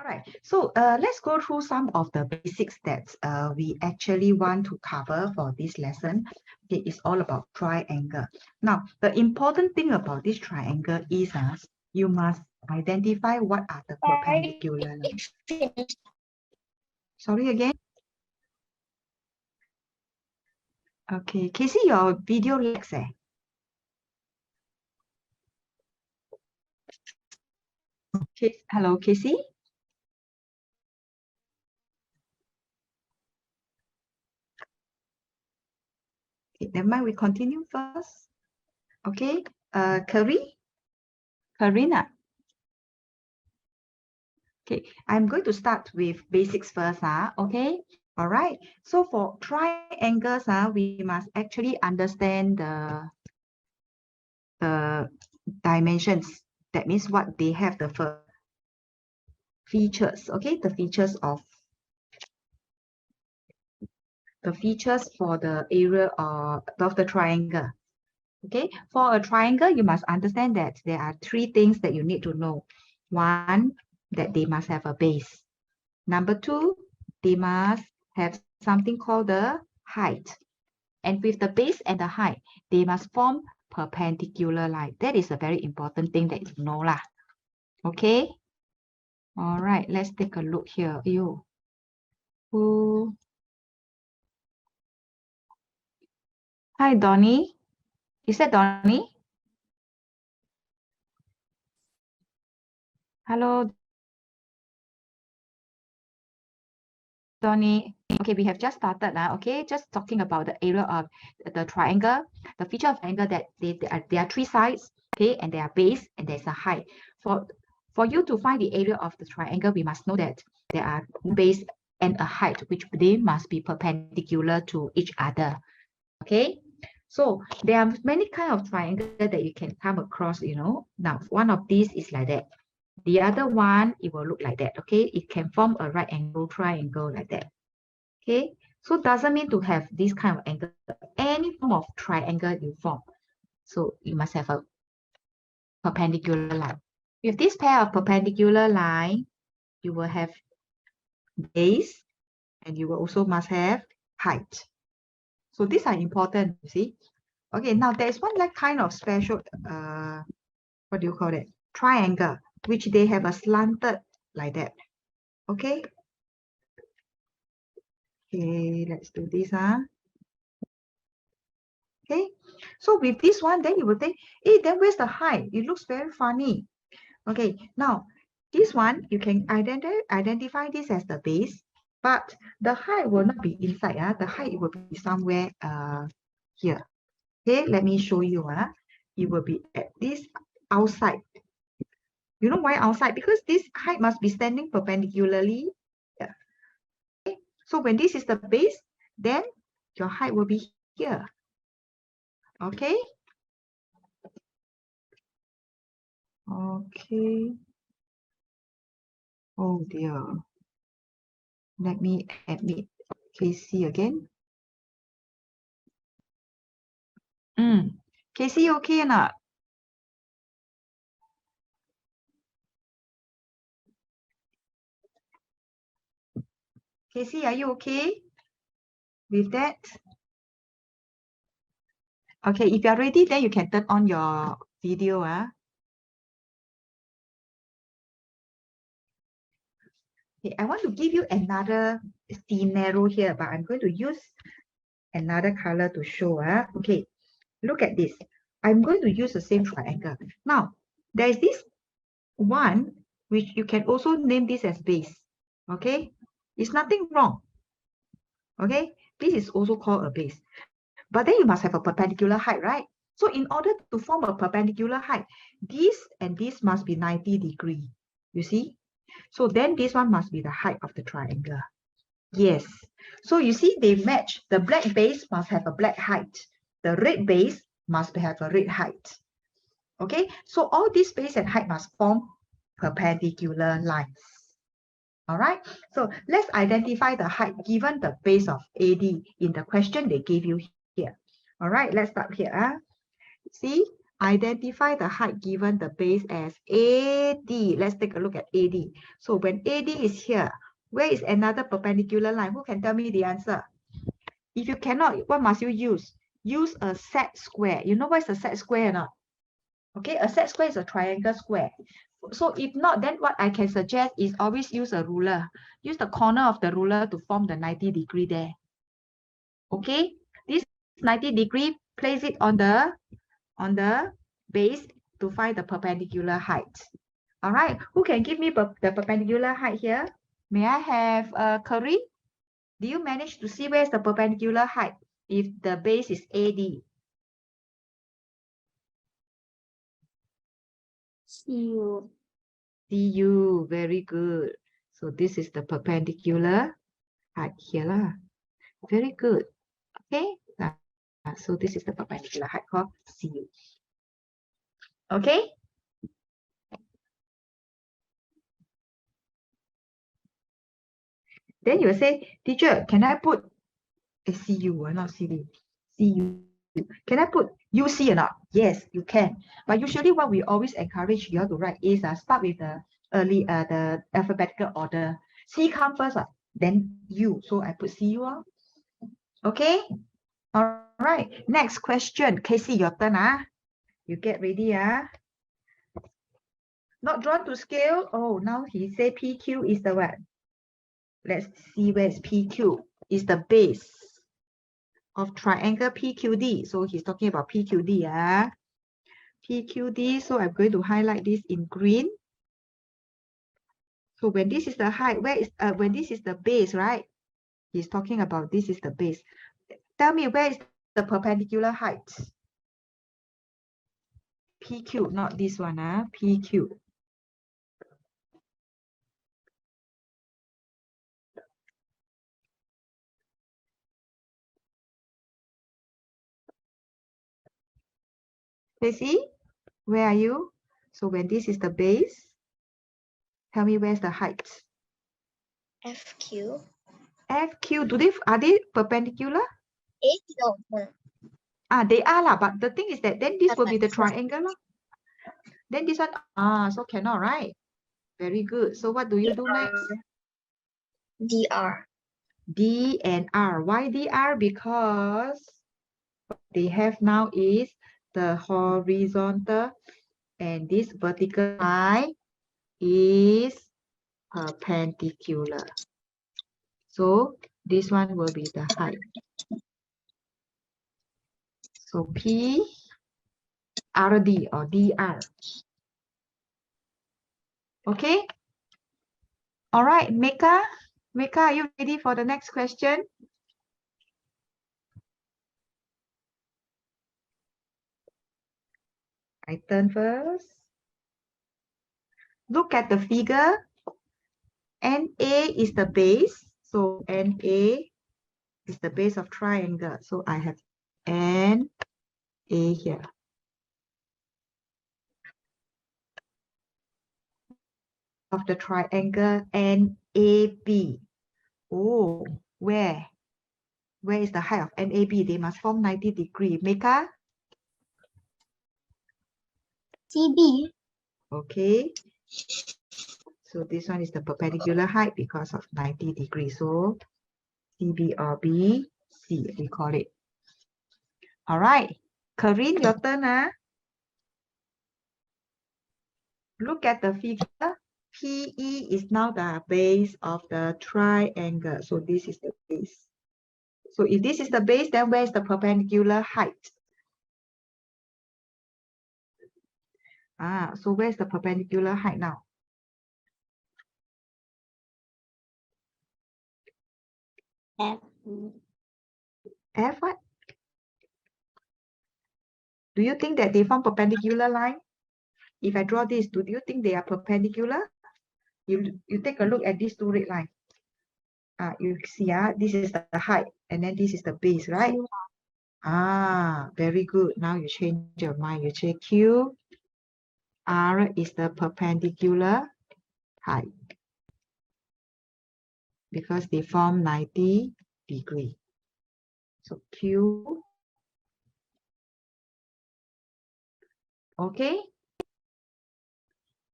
All right, so let's go through some of the basics that we actually want to cover for this lesson. Okay, it's all about triangle. Now, the important thing about this triangle is you must identify what are the perpendicular lines. Sorry again. Okay, Casey, your video lags. Okay, hello, Casey. Okay, never mind, we continue first. Okay, Karina. Okay, I'm going to start with basics first. Okay, all right. So for triangles, we must actually understand the dimensions. That means what they have the features. Okay, the features for the area of the triangle. Okay, for a triangle, you must understand that there are three things that you need to know. One, that they must have a base. Number two, they must have something called the height. And with the base and the height, they must form perpendicular line. That is a very important thing that you know lah. Okay? All right, let's take a look here. Hi, Donnie. Is that Donnie? Hello, Donnie. Okay, we have just started now. Okay, just talking about the area of the triangle. The feature of triangle that there are three sides. Okay, and there are base and there's a height. For you to find the area of the triangle, we must know that there are base and a height, which they must be perpendicular to each other. Okay, so there are many kind of triangle that you can come across. Now one of these is like that. The other one, it will look like that. Okay, it can form a right angle triangle like that. Okay, so doesn't mean to have this kind of angle. Any form of triangle you form, so you must have a perpendicular line. With this pair of perpendicular line, you will have base and you will also must have height. So these are important, you see. Okay, now there's one like kind of special, what do you call it? Triangle, which they have a slanted like that. Okay. Okay, let's do this. Okay, so with this one, then you will think, hey, then where's the height? It looks very funny. Okay, now this one, you can identify this as the base, but the height will not be inside. The height will be somewhere here. Okay, let me show you. It will be at this outside. You know why outside? Because this height must be standing perpendicularly. Yeah. Okay. So when this is the base, then your height will be here. Okay. Okay. Oh dear. Let me admit Casey again. Casey, okay or not? Casey, are you okay with that? Okay, if you're ready, then you can turn on your video. Okay, I want to give you another scenario here, but I'm going to use another color to show. Okay, look at this. I'm going to use the same triangle. Now, there is this one, which you can also name this as base. Okay, it's nothing wrong. Okay, this is also called a base. But then you must have a perpendicular height, right? So in order to form a perpendicular height, this and this must be 90 degrees. You see? So then this one must be the height of the triangle. Yes. So you see, they match. The black base must have a black height. The red base must have a red height. Okay? So all these base and height must form perpendicular lines. All right? So let's identify the height given the base of AD in the question they gave you here. All right, let's start here. See, Identify the height given the base as AD. Let's take a look at AD. So when AD is here, where is another perpendicular line? Who can tell me the answer? If you cannot, what must you use? Use a set square. You know what is a set square or not? Okay, a set square is a triangle square. So if not, then what I can suggest is always use a ruler. Use the corner of the ruler to form the 90 degree there. Okay, this 90 degree, place it on the base to find the perpendicular height. All right, who can give me the perpendicular height here? May I have Curry? Do you manage to see where's the perpendicular height if the base is AD? CU. CU, very good. So this is the perpendicular height here lah. Very good. Okay, so this is the perpendicular height called CU. Okay. Then you will say, teacher, can I put CU or not CD? CU. Can I put UC or not? Yes, you can. But usually what we always encourage you all to write is start with the the alphabetical order. C come first, then U. So I put CU. Okay. All right. Next question. Casey, your turn. You get ready. Not drawn to scale. Oh, now he say PQ is the what? Let's see where is PQ. Is the base of triangle PQD. So he's talking about PQD. PQD. So I'm going to highlight this in green. So when this is the height, where is when this is the base, right? He's talking about this is the base. Tell me where is the perpendicular height? PQ, not this one. PQ. Casey, where are you? So when this is the base, tell me where's the height? FQ. FQ, are they perpendicular? No. They are lah, but the thing is that then this will be the triangle lah. Then this one, so cannot, right? Very good. So what do you do next? DR. D and R. Why DR? Because what they have now is the horizontal and this vertical line is perpendicular. So this one will be the height. So P, RD or DR. Okay. All right, Meka. Meka, are you ready for the next question? I turn first. Look at the figure. NA is the base. So NA is the base of triangle. So I have NA here. Of the triangle NAB. Oh, where? Where is the height of NAB? They must form 90 degree. Meka? CB. Okay. So this one is the perpendicular height because of 90 degrees. So CB or BC, we call it. All right. Corinne, your turn. Look at the figure. PE is now the base of the triangle. So this is the base. So if this is the base, then where is the perpendicular height? So where's the perpendicular height now? F. F what? Do you think that they form perpendicular line? If I draw this, do you think they are perpendicular? You take a look at these two red lines. You see, this is the height, and then this is the base, right? Very good. Now you change your mind. You say Q, R is the perpendicular height because they form 90 degree. So Q Okay.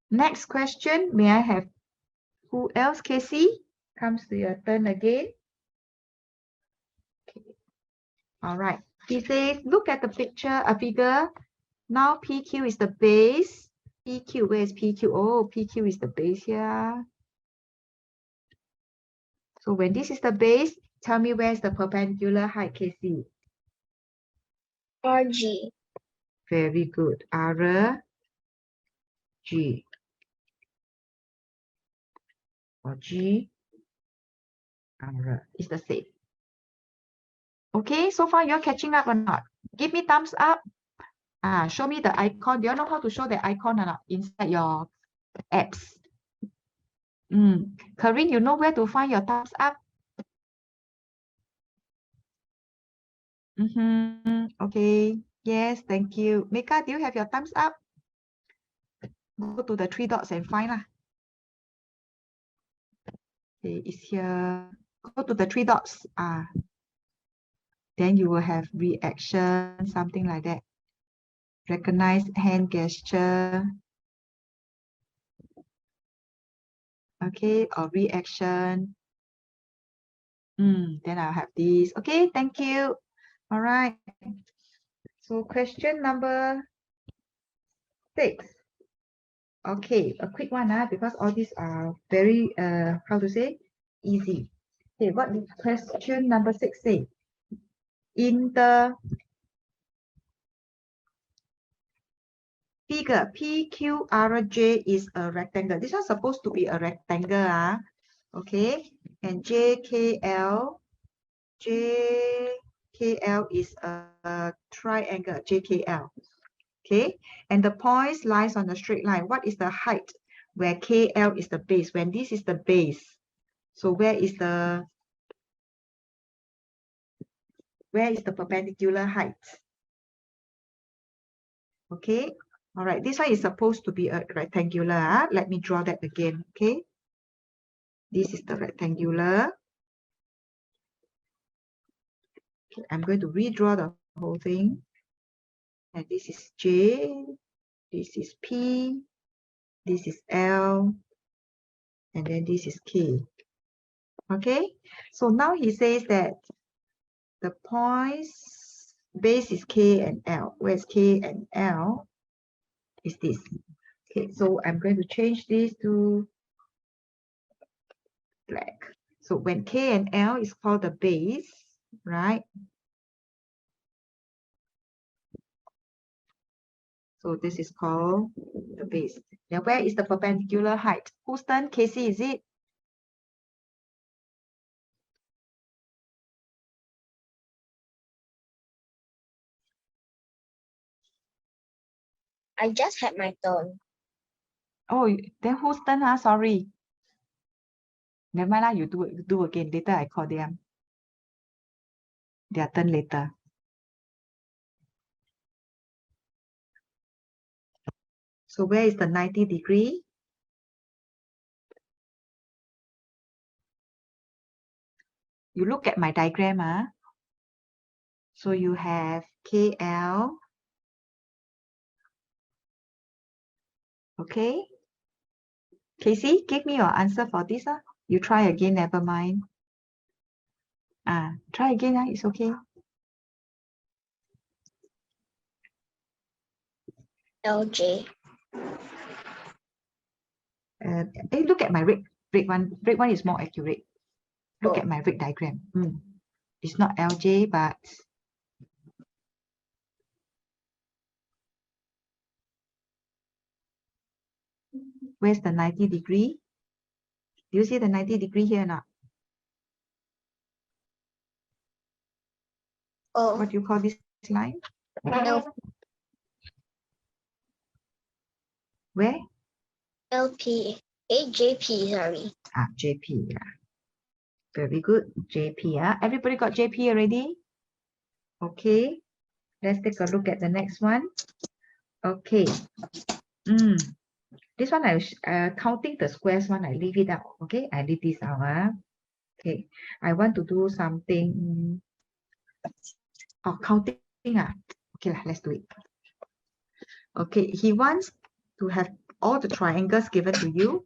Next question, may I have who else? Casey, comes to your turn again. Okay. All right. He says, look at the picture, a figure. Now PQ is the base. PQ, where is PQ? Oh, PQ is the base here. So when this is the base, tell me where's the perpendicular height, Casey? RG. Very good. R, G. Or G, R is the same. Okay, so far you're catching up or not? Give me thumbs up. Show me the icon. Do you know how to show the icon or not inside your apps? Corinne, you know where to find your thumbs up? Okay. Yes, thank you. Mika, do you have your thumbs up? Go to the three dots and find lah. Okay, it's here. Go to the three dots. Then you will have reaction, something like that. Recognize hand gesture. Okay, or reaction. Then I'll have this. Okay, thank you. All right. So question number 6. Okay, a quick one, because all these are very, how to say, easy. Okay, what did question number 6 say? In the figure, PQRJ is a rectangle. This one's supposed to be a rectangle, okay? And JKL is a triangle, JKL. Okay, and the points lies on the straight line. What is the height where KL is the base? When this is the base, so where is the perpendicular height? Okay, all right, this one is supposed to be a rectangular. Let me draw that again. Okay, this is the rectangular. Okay, I'm going to redraw the whole thing. And this is J, this is P, this is L, and then this is K. Okay, so now he says that the points base is K and L, whereas K and L is this. Okay, so I'm going to change this to black. So when K and L is called the base, right? So this is called the base. Now where is the perpendicular height? Whose turn? Casey, is it? I just had my turn. Oh, then whose turn? Sorry. Never mind, you do again. Later I call them. Their turn later. So where is the 90 degree? You look at my diagram. So you have KL. Okay. Casey, give me your answer for this. You try again, never mind. Try again, it's okay. LJ. Look at my red one. Red one is more accurate. Look at my red diagram. It's not LJ, but where's the 90 degree? Do you see the 90 degree here or not? What do you call this line? Where? LP. JP, sorry. JP, yeah. Very good, JP. Everybody got JP already? Okay. Let's take a look at the next one. Okay. This one, I counting the squares one, I leave it out. Okay, I leave this out. Okay, I want to do something. Counting. Okay, let's do it. Okay, he wants to have all the triangles given to you.